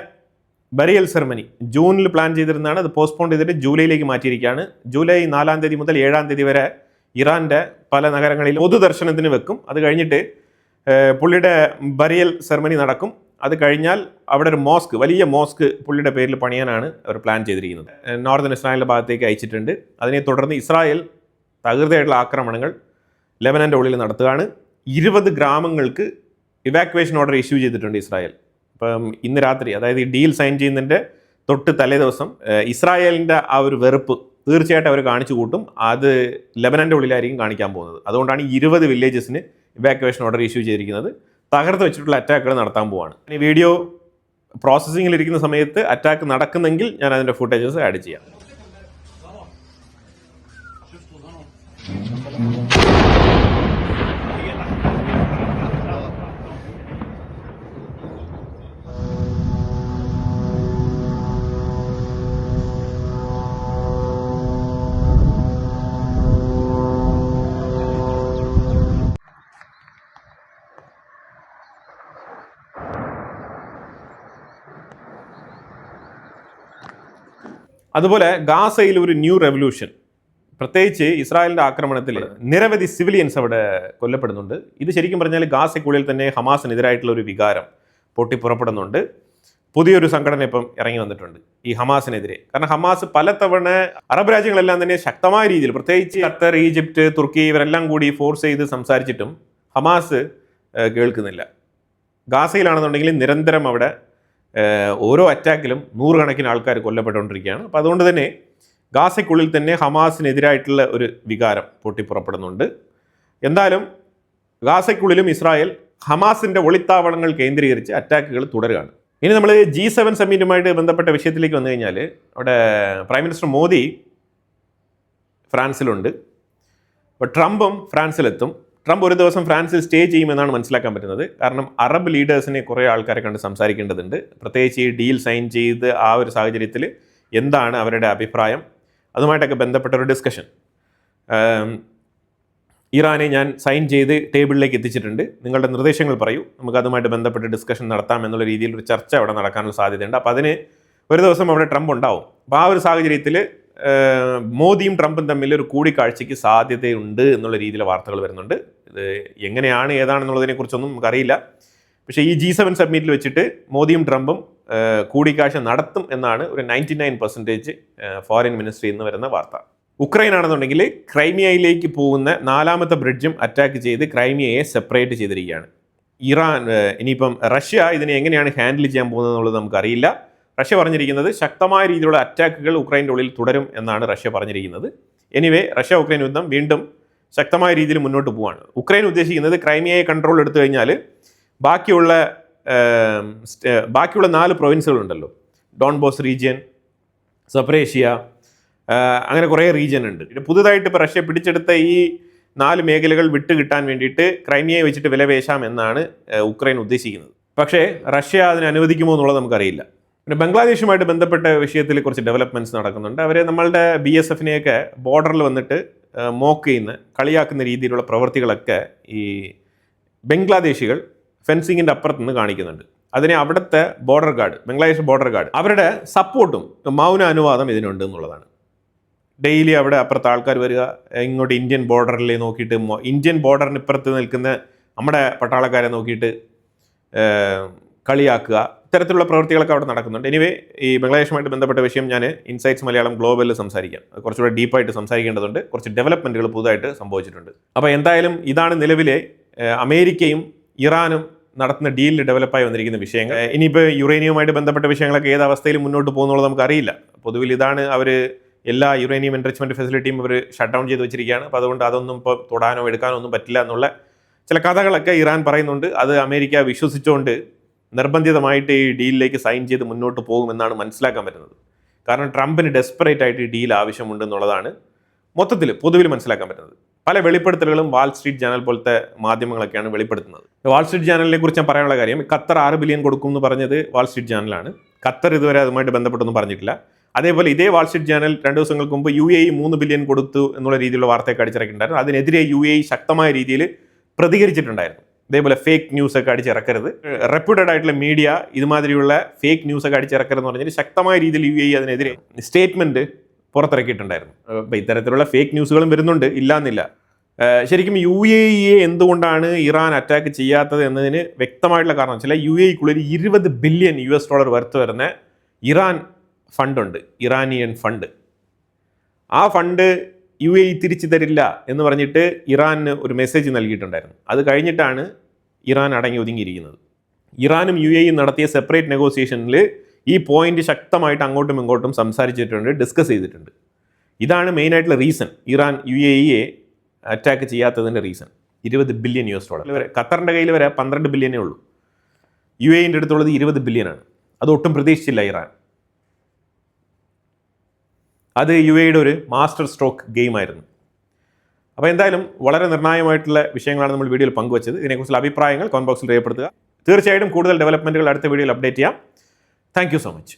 ബറിയൽ സെറമണി ജൂണിൽ പ്ലാൻ ചെയ്തിരുന്നതാണ്. അത് പോസ്റ്റ്പോൺ ചെയ്തിട്ട് ജൂലൈയിലേക്ക് മാറ്റിയിരിക്കുകയാണ്. ജൂലൈ 4 തീയതി മുതൽ 7 തീയതി വരെ ഇറാൻ്റെ പല നഗരങ്ങളിൽ പൊതുദർശനത്തിന് വെക്കും. അത് കഴിഞ്ഞിട്ട് പുള്ളിയുടെ ബറിയൽ സെറമണി നടക്കും. അത് കഴിഞ്ഞാൽ അവിടെ ഒരു മോസ്ക്, വലിയ മോസ്ക് പുള്ളിയുടെ പേരിൽ പണിയാനാണ് അവർ പ്ലാൻ ചെയ്തിരിക്കുന്നത്. നോർത്തേൺ ഇസ്രായേലിൻ്റെ ഭാഗത്തേക്ക് അയച്ചിട്ടുണ്ട്. അതിനെ തുടർന്ന് ഇസ്രായേൽ തകൃതിയായിട്ടുള്ള ആക്രമണങ്ങൾ ലെബനൻ്റെ ഉള്ളിൽ നടത്തുകയാണ്. 20 ഗ്രാമങ്ങൾക്ക് ഇവാക്വേഷൻ ഓർഡർ ഇഷ്യൂ ചെയ്തിട്ടുണ്ട് ഇസ്രായേൽ. ഇപ്പം ഇന്ന് രാത്രി, അതായത് ഈ ഡീൽ സൈൻ ചെയ്യുന്നതിൻ്റെ തൊട്ട് തലേ ദിവസം ഇസ്രായേലിൻ്റെ ആ ഒരു വെറുപ്പ് തീർച്ചയായിട്ടും അവർ കാണിച്ചു കൂട്ടും. അത് ലെബനൻ്റെ ഉള്ളിലായിരിക്കും കാണിക്കാൻ പോകുന്നത്. അതുകൊണ്ടാണ് 20 വില്ലേജസിന് ഇവാക്വേഷൻ ഓർഡർ ഇഷ്യൂ ചെയ്തിരിക്കുന്നത്. തകർത്ത് വെച്ചിട്ടുള്ള അറ്റാക്കുകൾ നടത്താൻ പോവാണ്. ഇനി വീഡിയോ പ്രോസസ്സിങ്ങിലിരിക്കുന്ന സമയത്ത് അറ്റാക്ക് നടക്കുന്നെങ്കിൽ ഞാൻ അതിൻ്റെ ഫുട്ടേജസ് ആഡ് ചെയ്യാം. അതുപോലെ ഗാസയിൽ ഒരു ന്യൂ റെവല്യൂഷൻ, പ്രത്യേകിച്ച് ഇസ്രായേലിൻ്റെ ആക്രമണത്തിൽ നിരവധി സിവിലിയൻസ് അവിടെ കൊല്ലപ്പെടുന്നുണ്ട്. ഇത് ശരിക്കും പറഞ്ഞാൽ ഗാസയ്ക്കുള്ളിൽ തന്നെ ഹമാസിനെതിരായിട്ടുള്ള ഒരു വികാരം പൊട്ടിപ്പുറപ്പെടുന്നുണ്ട്. പുതിയൊരു സംഘടന ഇപ്പം ഇറങ്ങി വന്നിട്ടുണ്ട് ഈ ഹമാസിനെതിരെ. കാരണം ഹമാസ് പലതവണ അറബ് രാജ്യങ്ങളെല്ലാം തന്നെ ശക്തമായ രീതിയിൽ, പ്രത്യേകിച്ച് ഖത്തർ, ഈജിപ്റ്റ്, തുർക്കി ഇവരെല്ലാം കൂടി ഫോഴ്സ് ചെയ്ത് സംസാരിച്ചിട്ടും ഹമാസ് കേൾക്കുന്നില്ല. ഗാസയിലാണെന്നുണ്ടെങ്കിൽ നിരന്തരം അവിടെ ഓരോ അറ്റാക്കിലും 100 കണക്കിന് ആൾക്കാർ കൊല്ലപ്പെട്ടുകൊണ്ടിരിക്കുകയാണ്. അപ്പോൾ അതുകൊണ്ട് തന്നെ ഗാസയ്ക്കുള്ളിൽ തന്നെ ഹമാസിനെതിരായിട്ടുള്ള ഒരു വികാരം പൊട്ടിപ്പുറപ്പെടുന്നുണ്ട്. എന്തായാലും ഗാസയ്ക്കുള്ളിലും ഇസ്രായേൽ ഹമാസിൻ്റെ ഒളിത്താവളങ്ങൾ കേന്ദ്രീകരിച്ച് അറ്റാക്കുകൾ തുടരുകയാണ്. ഇനി നമ്മൾ G7 സമ്മിറ്റുമായിട്ട് ബന്ധപ്പെട്ട വിഷയത്തിലേക്ക് വന്നു കഴിഞ്ഞാൽ, അവിടെ പ്രൈം മിനിസ്റ്റർ മോദി ഫ്രാൻസിലുണ്ട്. അപ്പോൾ ട്രംപും ഫ്രാൻസിലെത്തും. ട്രംപ് ഒരു ദിവസം ഫ്രാൻസിൽ സ്റ്റേ ചെയ്യുമെന്നാണ് മനസ്സിലാക്കാൻ പറ്റുന്നത്. കാരണം അറബ് ലീഡേഴ്സിനെ കുറേ ആൾക്കാരെ കണ്ട് സംസാരിക്കേണ്ടതുണ്ട്. പ്രത്യേകിച്ച് ഈ ഡീൽ സൈൻ ചെയ്ത് ആ ഒരു സാഹചര്യത്തിൽ എന്താണ് അവരുടെ അഭിപ്രായം, അതുമായിട്ടൊക്കെ ബന്ധപ്പെട്ട ഒരു ഡിസ്കഷൻ. ഇറാനെ ഞാൻ സൈൻ ചെയ്ത് ടേബിളിലേക്ക് എത്തിച്ചിട്ടുണ്ട്, നിങ്ങളുടെ നിർദ്ദേശങ്ങൾ പറയൂ, നമുക്ക് അതുമായിട്ട് ബന്ധപ്പെട്ട് ഡിസ്കഷൻ നടത്താം എന്നുള്ള രീതിയിൽ ഒരു ചർച്ച അവിടെ നടക്കാനുള്ള സാധ്യതയുണ്ട്. അപ്പോൾ അതിന് ഒരു ദിവസം അവിടെ ട്രംപ് ഉണ്ടാവും. അപ്പോൾ ആ ഒരു സാഹചര്യത്തിൽ മോദിയും ട്രംപും തമ്മിൽ ഒരു കൂടിക്കാഴ്ചയ്ക്ക് സാധ്യതയുണ്ട് എന്നുള്ള രീതിയിലെ വാർത്തകൾ വരുന്നുണ്ട്. ഇത് എങ്ങനെയാണ് ഏതാണെന്നുള്ളതിനെ കുറിച്ചൊന്നും നമുക്കറിയില്ല. പക്ഷേ ഈ G7 സബ്മിറ്റിൽ വെച്ചിട്ട് മോദിയും ട്രംപും കൂടിക്കാഴ്ച നടത്തും എന്നാണ് ഒരു 99% ഫോറിൻ മിനിസ്ട്രിയിൽ നിന്ന് വരുന്ന വാർത്ത. ഉക്രൈൻ ആണെന്നുണ്ടെങ്കിൽ ക്രൈമിയയിലേക്ക് പോകുന്ന 4ാമത്തെ ബ്രിഡ്ജും അറ്റാക്ക് ചെയ്ത് ക്രൈമിയയെ സെപ്പറേറ്റ് ചെയ്തിരിക്കുകയാണ്. ഇനിയിപ്പം റഷ്യ ഇതിനെ എങ്ങനെയാണ് ഹാൻഡിൽ ചെയ്യാൻ പോകുന്നത് എന്നുള്ളത് നമുക്കറിയില്ല. റഷ്യ പറഞ്ഞിരിക്കുന്നത് ശക്തമായ രീതിയിലുള്ള അറ്റാക്കുകൾ ഉക്രൈൻ്റെ ഉള്ളിൽ തുടരും എന്നാണ് റഷ്യ പറഞ്ഞിരിക്കുന്നത്. എനിവേ, റഷ്യ ഉക്രൈൻ യുദ്ധം വീണ്ടും ശക്തമായ രീതിയിൽ മുന്നോട്ട് പോവുകയാണ്. ഉക്രൈൻ ഉദ്ദേശിക്കുന്നത് ക്രൈമിയയെ കൺട്രോൾ എടുത്തു കഴിഞ്ഞാൽ ബാക്കിയുള്ള 4 പ്രൊവിൻസുകളുണ്ടല്ലോ, ഡോൺബോസ് റീജിയൻ, സപ്രേഷ്യ, അങ്ങനെ കുറേ റീജിയൻ ഉണ്ട്. പുതുതായിട്ട് ഇപ്പോൾ റഷ്യ പിടിച്ചെടുത്ത ഈ 4 മേഖലകൾ വിട്ടുകിട്ടാൻ വേണ്ടിയിട്ട് ക്രൈമിയയെ വെച്ചിട്ട് വിലപേശാം എന്നാണ് ഉക്രൈൻ ഉദ്ദേശിക്കുന്നത്. പക്ഷേ റഷ്യ അതിനെ അനുവദിക്കുമോ എന്നുള്ളത് നമുക്കറിയില്ല. പിന്നെ ബംഗ്ലാദേശുമായിട്ട് ബന്ധപ്പെട്ട വിഷയത്തിൽ കുറച്ച് ഡെവലപ്മെൻറ്റ്സ് നടക്കുന്നുണ്ട്. അവരെ നമ്മളുടെ BSFനെയൊക്കെ ബോർഡറിൽ വന്നിട്ട് മോക്ക് ചെയ്യുന്ന, കളിയാക്കുന്ന രീതിയിലുള്ള പ്രവൃത്തികളൊക്കെ ഈ ബംഗ്ലാദേശികൾ ഫെൻസിങ്ങിൻ്റെ അപ്പുറത്ത് നിന്ന് കാണിക്കുന്നുണ്ട്. അതിനെ അവിടുത്തെ border guard, Bangladesh border guard, അവരുടെ സപ്പോർട്ടും മൗന അനുവാദം ഇതിനുണ്ട് എന്നുള്ളതാണ്. ഡെയിലി അവിടെ അപ്പുറത്ത് ആൾക്കാർ വരിക, ഇങ്ങോട്ട് ഇന്ത്യൻ ബോർഡറിൽ നോക്കിയിട്ട്, ഇന്ത്യൻ ബോർഡറിന് ഇപ്പുറത്ത് നിൽക്കുന്ന നമ്മുടെ പട്ടാളക്കാരെ നോക്കിയിട്ട് കളിയാക്കുക, ഇത്തരത്തിലുള്ള പ്രവൃത്തികളൊക്കെ അവിടെ നടക്കുന്നുണ്ട്. എനിവേ, ഈ ബംഗ്ലാദേശുമായിട്ട് ബന്ധപ്പെട്ട വിഷയം ഞാൻ ഇൻസൈറ്റ്സ് മലയാളം ഗ്ലോബലിൽ സംസാരിക്കാം. കുറച്ചുകൂടെ ഡീപ്പായിട്ട് സംസാരിക്കേണ്ടതുണ്ട്. കുറച്ച് ഡെവലപ്മെൻറ്റുകൾ പുതുതായിട്ട് സംഭവിച്ചിട്ടുണ്ട്. അപ്പോൾ എന്തായാലും ഇതാണ് നിലവിലെ അമേരിക്കയും ഇറാനും നടത്തുന്ന ഡീലിൽ ഡെവലപ്പായി വന്നിരിക്കുന്ന വിഷയങ്ങൾ. ഇനിയിപ്പോൾ യുറേനിയവുമായിട്ട് ബന്ധപ്പെട്ട വിഷയങ്ങളൊക്കെ ഏത് അവസ്ഥയിൽ മുന്നോട്ട് പോകുന്നുള്ളത് നമുക്കറിയില്ല. പൊതുവിൽ ഇതാണ് അവർ എല്ലാ യുറേനിയം എൻറിച്ച്മെൻറ്റ് ഫെസിലിറ്റിയും ഇവർ ഷട്ട് ഡൗൺ ചെയ്ത് വെച്ചിരിക്കുകയാണ്. അപ്പോൾ അതുകൊണ്ട് അതൊന്നും ഇപ്പോൾ തൊടാനോ എടുക്കാനോ ഒന്നും പറ്റില്ല എന്നുള്ള ചില കഥകളൊക്കെ ഇറാൻ പറയുന്നുണ്ട്. അത് അമേരിക്ക വിശ്വസിച്ചുകൊണ്ട് നിർബന്ധിതമായിട്ട് ഈ ഡീലിലേക്ക് സൈൻ ചെയ്ത് മുന്നോട്ട് പോകുമെന്നാണ് മനസ്സിലാക്കാൻ പറ്റുന്നത്. കാരണം ട്രംപിന് ഡെസ്പറേറ്റ് ആയിട്ട് ഈ ഡീൽ ആവശ്യമുണ്ട് എന്നുള്ളതാണ് മൊത്തത്തിൽ പൊതുവിൽ മനസ്സിലാക്കാൻ പറ്റുന്നത്. പല വെളിപ്പെടുത്തലുകളും വാൾ സ്ട്രീറ്റ് ജേണൽ പോലത്തെ മാധ്യമങ്ങളൊക്കെയാണ് വെളിപ്പെടുത്തുന്നത്. വാൾ സ്ട്രീറ്റ് ജേണലിനെ കുറിച്ച് ഞാൻ പറയാനുള്ള കാര്യം, ഖത്തർ 6 ബില്യൺ കൊടുക്കും എന്ന് പറഞ്ഞത് വാൾ സ്ട്രീറ്റ് ജേണലാണ്. ഖത്തർ ഇതുവരെ അതുമായിട്ട് ബന്ധപ്പെട്ടൊന്നും പറഞ്ഞിട്ടില്ല. അതേപോലെ ഇതേ വാൾ സ്ട്രീറ്റ് ജേണൽ 2 ദിവസങ്ങൾക്ക് മുമ്പ് UAE 3 ബില്യൺ കൊടുത്തു എന്നുള്ള രീതിയിലുള്ള വാർത്തയൊക്കെ അടിച്ചിറക്കിയിട്ടുണ്ടായിരുന്നു. അതിനെതിരെ UAE ശക്തമായ രീതിയിൽ പ്രതികരിച്ചിട്ടുണ്ടായിരുന്നു. ഇതേപോലെ ഫേക്ക് ന്യൂസ് ഒക്കെ അടിച്ചിറക്കരുത്, റെപ്യൂട്ടഡ് ആയിട്ടുള്ള മീഡിയ ഇതുമാതിരിയുള്ള ഫേക്ക് ന്യൂസ് ഒക്കെ അടിച്ചിറക്കരുത് എന്ന് പറഞ്ഞാൽ ശക്തമായ രീതിയിൽ UAE അതിനെതിരെ സ്റ്റേറ്റ്മെന്റ് പുറത്തിറക്കിയിട്ടുണ്ടായിരുന്നു. അപ്പോൾ ഇത്തരത്തിലുള്ള ഫേക്ക് ന്യൂസുകളും വരുന്നുണ്ട്, ഇല്ലാന്നില്ല. ശരിക്കും UAE എന്തുകൊണ്ടാണ് ഇറാൻ അറ്റാക്ക് ചെയ്യാത്തത് എന്നതിന് വ്യക്തമായിട്ടുള്ള കാരണം വെച്ചാൽ UAEക്കുള്ളിൽ $20 ബില്യൺ വർത്ത് വരുന്ന ഇറാൻ ഫണ്ടുണ്ട്, ഇറാനിയൻ ഫണ്ട്. ആ ഫണ്ട് UAE തിരിച്ചു തരില്ല എന്ന് പറഞ്ഞിട്ട് ഇറാന് ഒരു മെസ്സേജ് നൽകിയിട്ടുണ്ടായിരുന്നു. അത് കഴിഞ്ഞിട്ടാണ് ഇറാൻ അടങ്ങി ഒതുങ്ങിയിരിക്കുന്നത്. ഇറാനും UAE നടത്തിയ സെപ്പറേറ്റ് നെഗോസിയേഷനിൽ ഈ പോയിന്റ് ശക്തമായിട്ട് അങ്ങോട്ടും ഇങ്ങോട്ടും സംസാരിച്ചിട്ടുണ്ട്, ഡിസ്കസ് ചെയ്തിട്ടുണ്ട്. ഇതാണ് മെയിനായിട്ടുള്ള റീസൺ ഇറാൻ UAEയെ അറ്റാക്ക് ചെയ്യാത്തതിൻ്റെ റീസൺ. $20 ബില്യൺ വരെ. ഖത്തറിൻ്റെ കയ്യിൽ വരെ 12 ബില്യണേ ഉള്ളൂ. UAEൻ്റെ അടുത്തുള്ളത് 20 ബില്യനാണ്. അത് ഒട്ടും പ്രതീക്ഷിച്ചില്ല ഇറാൻ. അത് UAEയുടെ ഒരു മാസ്റ്റർ സ്ട്രോക്ക് ഗെയിം ആയിരുന്നു. അപ്പോൾ എന്തായാലും വളരെ നിർണായകമായിട്ടുള്ള വിഷയങ്ങളാണ് നമ്മൾ വീഡിയോയിൽ പങ്കുവച്ചത്. ഇതിനെക്കുറിച്ചുള്ള അഭിപ്രായങ്ങൾ കമന്റ് ബോക്സിൽ രേഖപ്പെടുത്തുക. തീർച്ചയായിട്ടും കൂടുതൽ ഡെവലപ്മെൻറ്റുകൾ അടുത്ത വീഡിയോയിൽ അപ്ഡേറ്റ് ചെയ്യാം. Thank you so much.